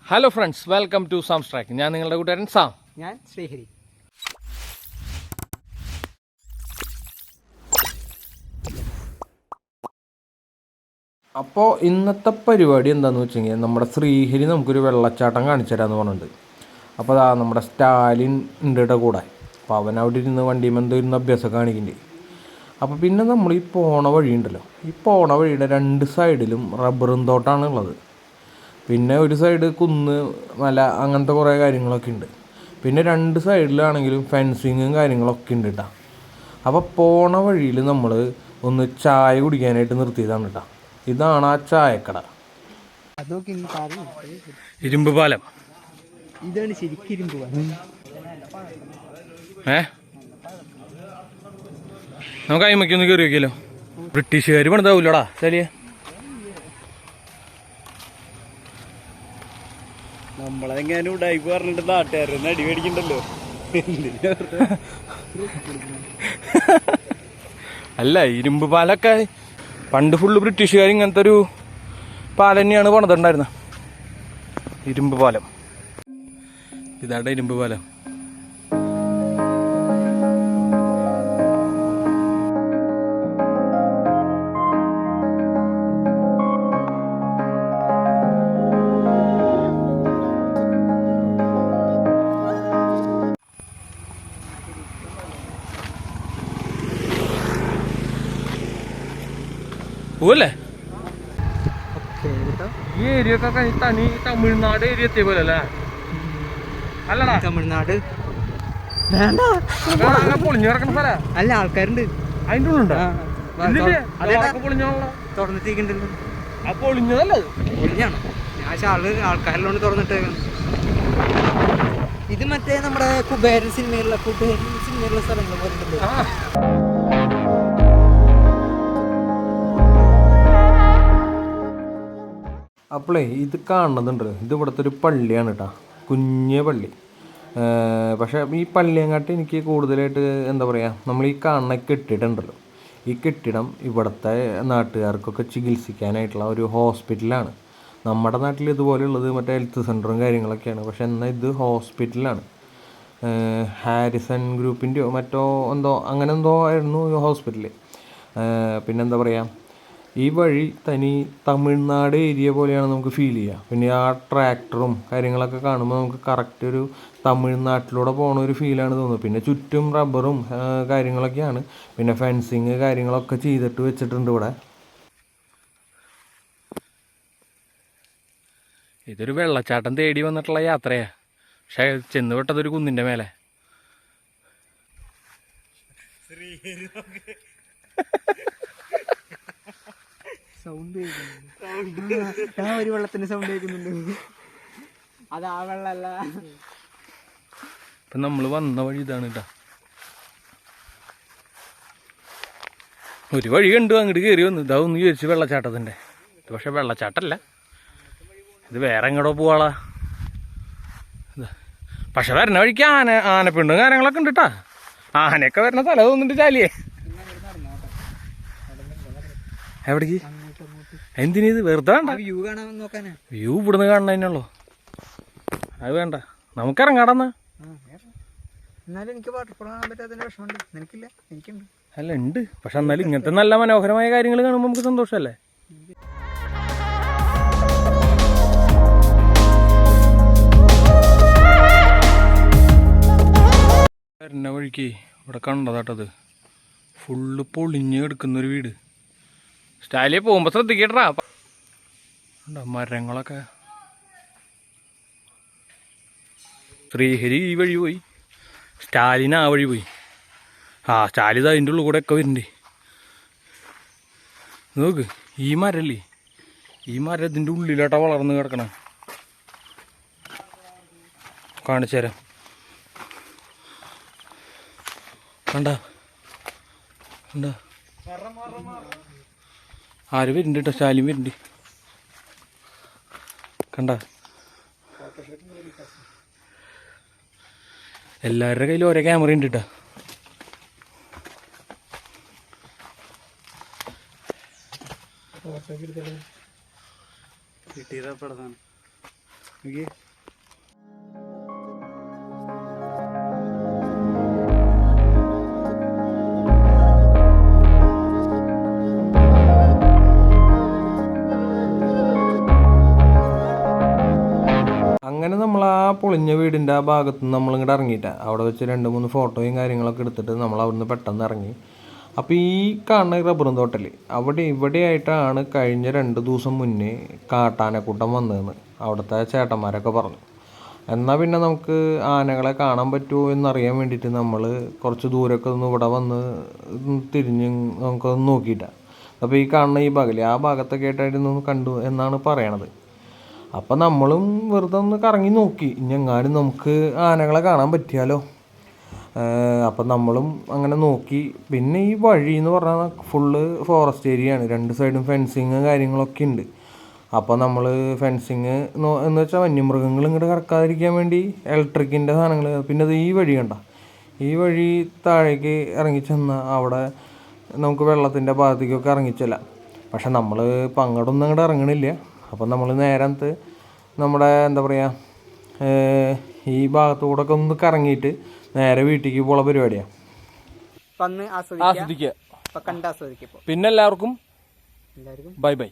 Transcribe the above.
Hello friends, welcome to Sam Strack. ഞാൻ നിങ്ങളുടെ കൂട്ടുകാരൻ സാം. ഞാൻ ശ്രീഹരി. അപ്പോൾ ഇന്നത്തെ പരിപാടി എന്താണെന്ന് വെച്ച് കഴിഞ്ഞാൽ നമ്മുടെ ശ്രീഹരി നമുക്കൊരു വെള്ളച്ചാട്ടം കാണിച്ചു തരാമെന്ന് പറഞ്ഞിട്ടുണ്ട്. അപ്പോൾ അതാ നമ്മുടെ സ്റ്റാലിൻ ഉണ്ട് ഇവിടെ കൂടെ. അപ്പോൾ അവൻ അവിടെ ഇരുന്ന് വണ്ടിയുമെന്തോ ഇരുന്ന് അഭ്യാസം കാണിക്കുന്നുണ്ട്. അപ്പോൾ പിന്നെ നമ്മൾ ഈ പോണ വഴിയുണ്ടല്ലോ, ഈ പോണ വഴിയുടെ രണ്ട് സൈഡിലും റബ്ബറും തോട്ടാണ് ഉള്ളത്. പിന്നെ ഒരു സൈഡ് കുന്ന്, മല, അങ്ങനത്തെ കുറേ കാര്യങ്ങളൊക്കെ ഉണ്ട്. പിന്നെ രണ്ട് സൈഡിലാണെങ്കിലും ഫെൻസിങ്ങും കാര്യങ്ങളൊക്കെ ഉണ്ട് കേട്ടോ. അപ്പോൾ പോണ വഴിയിൽ നമ്മൾ ഒന്ന് ചായ കുടിക്കാനായിട്ട് നിർത്തിയതാണ് കേട്ടോ. ഇതാണ് ആ ചായക്കട. ഇരുമ്പ് പാലം. ഇതാണ് ശരിക്കും ഇരുമ്പ് പാലം. നമുക്ക് അയിമയ്ക്കൊന്ന് കയറി വയ്ക്കല്ലോ. ബ്രിട്ടീഷുകാർ പണിതാവൂലടാ ശരിയെ. നമ്മളെങ്ങാനും ഉടായിപ്പ് പറഞ്ഞിട്ട് നാട്ടുകാരൊന്നും അടി മേടിക്കണ്ടല്ലോ. അല്ല, ഇരുമ്പ് പാലൊക്കെ പണ്ട് ഫുള്ള് ബ്രിട്ടീഷുകാർ ഇങ്ങനത്തെ ഒരു പാലം തന്നെയാണ് പണിതുണ്ടായിരുന്നത്. ഇരുമ്പ് പാലം. ഇതാണ്ട ഇരുമ്പ് പാലം. പോവല്ലേ? ഈ ഏരിയ ഒക്കെ തനി തമിഴ്നാട് ഏരിയ എത്തിയ പോലെ അല്ലേ? അല്ലടാ, തമിഴ്നാട് പൊളിഞ്ഞു കിടക്കുന്ന സ്ഥല. അല്ല, ആൾക്കാരുണ്ട് അതിൻ്റെ ഉള്ളുണ്ടോ? തുറന്നിട്ടിരിക്കണ്ടല്ലോ. ആ പൊളിഞ്ഞതല്ല, പൊളിഞ്ഞാണ്. ഞാൻ ആൾക്കാരിലോണ്ട് തുറന്നിട്ടേക്കാണ്. ഇത് മറ്റേ നമ്മുടെ കുബേരൻ സിനിമയിലുള്ള സ്ഥലങ്ങൾ പോയിട്ടുണ്ടല്ലോ. അപ്പോളേ ഇത് കാണുന്നതുണ്ട്, ഇത് ഇവിടുത്തെ ഒരു പള്ളിയാണ് കേട്ടോ. കുഞ്ഞ പള്ളി. പക്ഷേ ഈ പള്ളിയെങ്ങാട്ട് എനിക്ക് കൂടുതലായിട്ട് എന്താ പറയുക, നമ്മൾ ഈ കാണുന്ന കെട്ടിടമുണ്ടല്ലോ, ഈ കെട്ടിടം ഇവിടുത്തെ നാട്ടുകാർക്കൊക്കെ ചികിത്സിക്കാനായിട്ടുള്ള ഒരു ഹോസ്പിറ്റലാണ്. നമ്മുടെ നാട്ടിൽ ഇതുപോലെയുള്ളത് മറ്റേ ഹെൽത്ത് സെൻ്ററും കാര്യങ്ങളൊക്കെയാണ്. പക്ഷേ എന്നാൽ ഇത് ഹോസ്പിറ്റലാണ്. ഹാരിസൺ ഗ്രൂപ്പിൻ്റെയോ മറ്റോ എന്തോ അങ്ങനെ എന്തോ ആയിരുന്നു ഈ ഹോസ്പിറ്റൽ. പിന്നെന്താ പറയുക, ഈ വഴി തനി തമിഴ്നാട് ഏരിയ പോലെയാണ് നമുക്ക് ഫീൽ ചെയ്യുക. പിന്നെ ആ ട്രാക്ടറും കാര്യങ്ങളൊക്കെ കാണുമ്പോൾ നമുക്ക് കറക്റ്റ് ഒരു തമിഴ്നാട്ടിലൂടെ പോണ ഒരു ഫീലാണ് തോന്നുന്നത്. പിന്നെ ചുറ്റും റബ്ബറും കാര്യങ്ങളൊക്കെയാണ്. പിന്നെ ഫെൻസിങ് കാര്യങ്ങളൊക്കെ ചെയ്തിട്ട് വെച്ചിട്ടുണ്ട് ഇവിടെ. ഇതൊരു വെള്ളച്ചാട്ടം തേടി വന്നിട്ടുള്ള യാത്രയാണ്. പക്ഷേ ചെന്ന് വിട്ടതൊരു കുന്നിൻ്റെ മേലെ. ഒരു വെള്ളത്തിന്റെ സൗണ്ട് കേൾക്കുന്നുണ്ട്. അത് ആ വെള്ളമല്ല. ഇപ്പം നമ്മൾ വന്ന വഴി ഇതാണ് കേട്ടോ. ഒരു വഴി കണ്ടു അങ്ങോട്ട് കയറി വന്നു. ഇതാവൊന്ന് ചോദിച്ചു വെള്ളച്ചാട്ടത്തിൻ്റെ. ഇത് പക്ഷെ വെള്ളച്ചാട്ടമല്ല, ഇത് വേറെ എങ്ങോട്ടോ പോവാളാ. പക്ഷെ വരുന്ന വഴിക്ക് ആനപ്പിണ്ടും കാര്യങ്ങളൊക്കെ ഉണ്ട് കേട്ടോ. ആനയൊക്കെ വരുന്ന തല തോന്നിട്ട് ചാലിയേ. എവിടേക്ക്? എന്തിനത്? വെറുതെ വേണ്ട. വ്യൂ കാണാൻ നോക്കാനാ. വ്യൂ ഇവിടുന്ന് കാണണതിനുള്ളൂ. അത് വേണ്ട, നമുക്ക് ഇറങ്ങാടെന്നാ. എന്നാലും എനിക്ക് വാട്ടർഫോൾ കാണാൻ പറ്റാത്തതിന്റെ വിഷമമുണ്ട്. നിനക്കില്ല? എനിക്കുണ്ട്. അല്ല, ഉണ്ട്. പക്ഷെ എന്നാലും ഇങ്ങനത്തെ നല്ല മനോഹരമായ കാര്യങ്ങൾ കാണുമ്പോൾ നമുക്ക് സന്തോഷമല്ലേ. വരുന്ന വഴിക്ക് ഇവിടെ കണ്ടതാട്ടത് ഫുള്ള് പൊളിഞ്ഞ് കിടക്കുന്നൊരു വീട്. സ്റ്റാലിയെ പോകുമ്പോൾ ശ്രദ്ധിക്കട്ടാ. മരങ്ങളൊക്കെ. ശ്രീഹരി ഈ വഴി പോയി, സ്റ്റാലിൻ ആ വഴി പോയി. സ്റ്റാലിൻ അതിൻ്റെ ഉള്ളിൽ കൂടെ ഒക്കെ വരുന്നുണ്ട്. നോക്ക്, ഈ മരല്ലേ, ഈ മരം ഇതിൻ്റെ ഉള്ളിലോട്ടാ വളർന്ന് കിടക്കണം. കാണിച്ചു തരാം. കണ്ട കണ്ട ആര് വരുന്നുണ്ട് കേട്ടോ, സ്റ്റാലിൻ വരുന്നുണ്ട്. കണ്ട, എല്ലാവരുടെ കയ്യിലും ഓരോ ക്യാമറ ഉണ്ട് കേട്ടോ. കിട്ടിയതാ. നോക്കി. അങ്ങനെ നമ്മൾ ആ പൊളിഞ്ഞ വീടിൻ്റെ ആ ഭാഗത്ത് നിന്ന് നമ്മളിങ്ങോട്ട് ഇറങ്ങിയിട്ടാണ്. അവിടെ വെച്ച് 2-3 ഫോട്ടോയും കാര്യങ്ങളൊക്കെ എടുത്തിട്ട് നമ്മൾ അവിടുന്ന് പെട്ടെന്ന് ഇറങ്ങി. അപ്പോൾ ഈ കാണുന്ന റബ്ബറും തോട്ടൽ ഇവിടെയായിട്ടാണ് കഴിഞ്ഞ 2 ദിവസം മുന്നേ കാട്ടാനക്കൂട്ടം വന്നതെന്ന് അവിടുത്തെ ചേട്ടന്മാരൊക്കെ പറഞ്ഞു. എന്നാൽ പിന്നെ നമുക്ക് ആനകളെ കാണാൻ പറ്റുമോ എന്നറിയാൻ വേണ്ടിയിട്ട് നമ്മൾ കുറച്ച് ദൂരമൊക്കെ ഒന്ന് ഇവിടെ വന്ന് തിരിഞ്ഞ് നമുക്കൊന്ന് നോക്കിയിട്ടാണ്. അപ്പോൾ ഈ കാണുന്ന ഈ ഭാഗമില്ലേ, ആ ഭാഗത്തൊക്കെ ആയിട്ടായിരുന്നു കണ്ടു എന്നാണ് പറയണത്. അപ്പം നമ്മളും വെറുതെ ഒന്ന് കറങ്ങി നോക്കി, ഇനിയെങ്ങാനും നമുക്ക് ആനകളെ കാണാൻ പറ്റിയാലോ. അപ്പം നമ്മളും അങ്ങനെ നോക്കി. പിന്നെ ഈ വഴി എന്ന് പറഞ്ഞാൽ ഫുള്ള് ഫോറസ്റ്റ് ഏരിയയാണ്, 2 സൈഡും ഫെൻസിങ് കാര്യങ്ങളൊക്കെ ഉണ്ട്. അപ്പോൾ നമ്മൾ ഫെൻസിങ് എന്ന് വെച്ചാൽ വന്യമൃഗങ്ങൾ ഇങ്ങോട്ട് കറക്കാതിരിക്കാൻ വേണ്ടി ഇലക്ട്രിക്കിൻ്റെ സാധനങ്ങൾ. പിന്നെ അത് ഈ വഴി കണ്ട, ഈ വഴി താഴേക്ക് ഇറങ്ങിച്ചെന്നാൽ അവിടെ നമുക്ക് വെള്ളത്തിൻ്റെ ഭാഗത്തേക്കൊക്കെ ഇറങ്ങിച്ചെല്ലാം. പക്ഷെ നമ്മൾ ഇപ്പം അങ്ങോട്ടൊന്നും അങ്ങോട്ട് ഇറങ്ങണില്ല. അപ്പം നമ്മൾ നേരത്ത് നമ്മുടെ എന്താ പറയുക, ഈ ഭാഗത്തുകൂടെ ഒക്കെ ഒന്ന് കറങ്ങിയിട്ട് നേരെ വീട്ടിലേക്ക് പോകാനുള്ള പരിപാടിയാണ്. ആസ്വദിക്കുക. പിന്നെ എല്ലാവർക്കും ബൈ ബൈ.